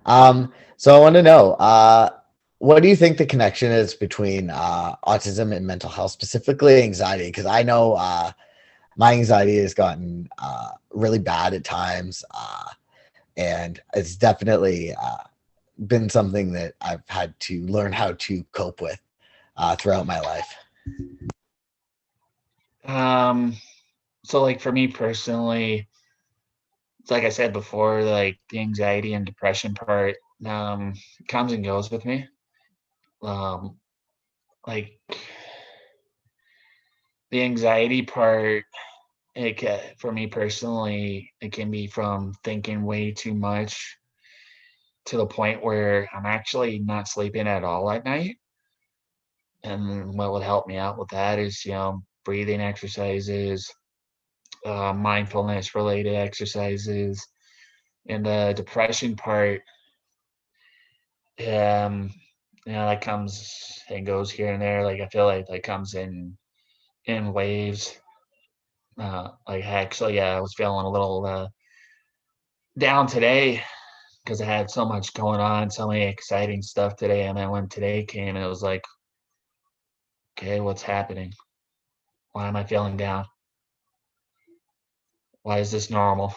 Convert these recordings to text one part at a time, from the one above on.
So I want to know, what do you think the connection is between autism and mental health, specifically anxiety? Because I know my anxiety has gotten really bad at times, and it's definitely been something that I've had to learn how to cope with throughout my life. Um, so like for me personally, it's like I said before, like the anxiety and depression part comes and goes with me. Um, like the anxiety part, for me personally, it can be from thinking way too much to the point where I'm actually not sleeping at all at night. And what would help me out with that is, breathing exercises, mindfulness related exercises. And the depression part, um, that comes and goes here and there. Like I feel like that comes in waves. Like actually, yeah, I was feeling a little down today because I had so much going on, so many exciting stuff today. And then when today came, it was like, okay, what's happening? Why am I feeling down? Why is this normal?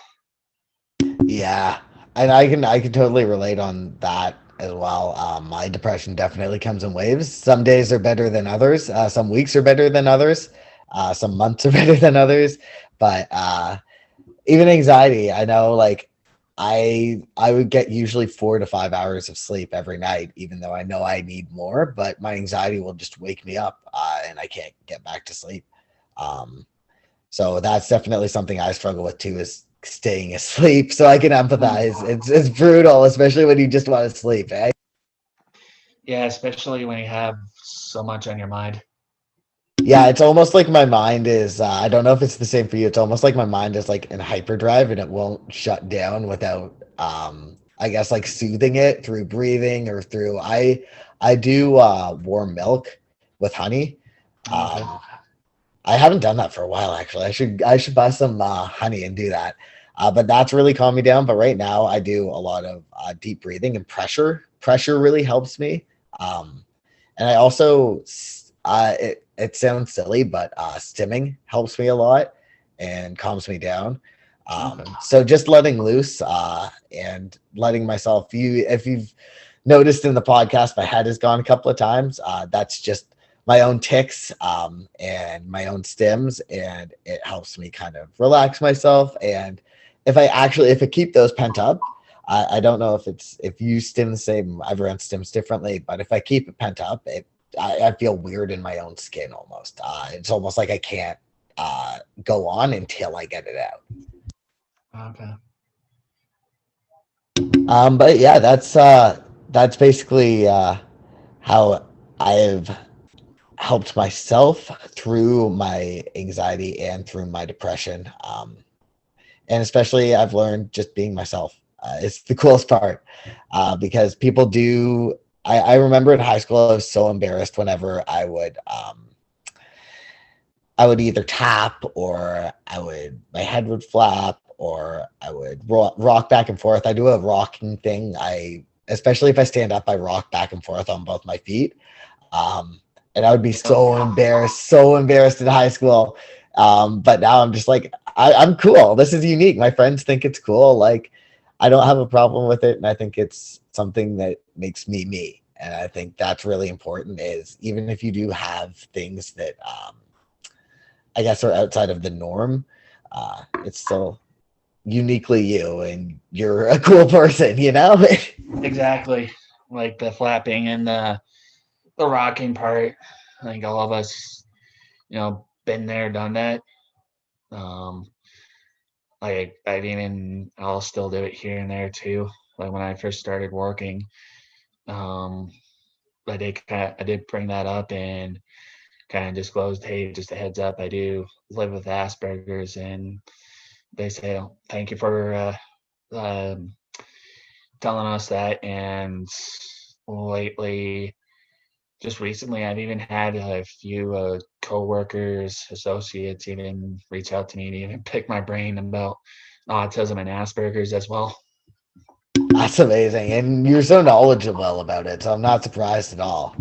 Yeah, and I can totally relate on that as well. My depression definitely comes in waves. Some days are better than others. Some weeks are better than others. Some months are better than others. But even anxiety, I know like I would get usually 4 to 5 hours of sleep every night, even though I know I need more. But my anxiety will just wake me up, and I can't get back to sleep. Um, so that's definitely something I struggle with too, is staying asleep. So I can Mm. empathize. It's brutal, especially when you just want to sleep. Eh? Yeah, especially when you have so much on your mind. Yeah, it's almost like my mind is. I don't know if it's the same for you. It's almost like my mind is like in hyperdrive and it won't shut down without, I guess, like soothing it through breathing or through. I do warm milk with honey. Okay. Um, I haven't done that for a while actually. I should buy some honey and do that. But that's really calmed me down. But right now I do a lot of deep breathing and pressure. Pressure really helps me. Um, and I also it sounds silly, but stimming helps me a lot and calms me down. Okay. So just letting loose and letting myself. You if you've noticed in the podcast, my head has gone a couple of times. That's just my own ticks and my own stims, and it helps me kind of relax myself. And if I keep those pent up, I don't know if you stim the same. Everyone stims differently, but if I keep it pent up, I feel weird in my own skin almost. It's almost like I can't go on until I get it out. Okay. But yeah, that's basically how I've helped myself through my anxiety and through my depression. And especially, I've learned just being myself. It's the coolest part because people do. I remember in high school, I was so embarrassed whenever I would either tap or my head would flap or I would rock back and forth. I do a rocking thing. Especially if I stand up, I rock back and forth on both my feet. And I would be Yep. so embarrassed in high school. But now I'm just like, I'm cool. This is unique. My friends think it's cool. Like, I don't have a problem with it. And I think it's something that makes me me. And I think that's really important is even if you do have things that I guess are outside of the norm, it's still uniquely you and you're a cool person, you know? Exactly. Like the flapping and the rocking part. I think all of us, been there, done that. Um, I'll still do it here and there too. Like when I first started working, um, I did bring that up and kind of disclosed, hey, just a heads up, I do live with Asperger's, and they say, oh, thank you for um, telling us that. And lately, just recently, I've even had a few coworkers, associates even reach out to me and even pick my brain about autism and Asperger's as well. That's amazing. And you're so knowledgeable about it, so I'm not surprised at all.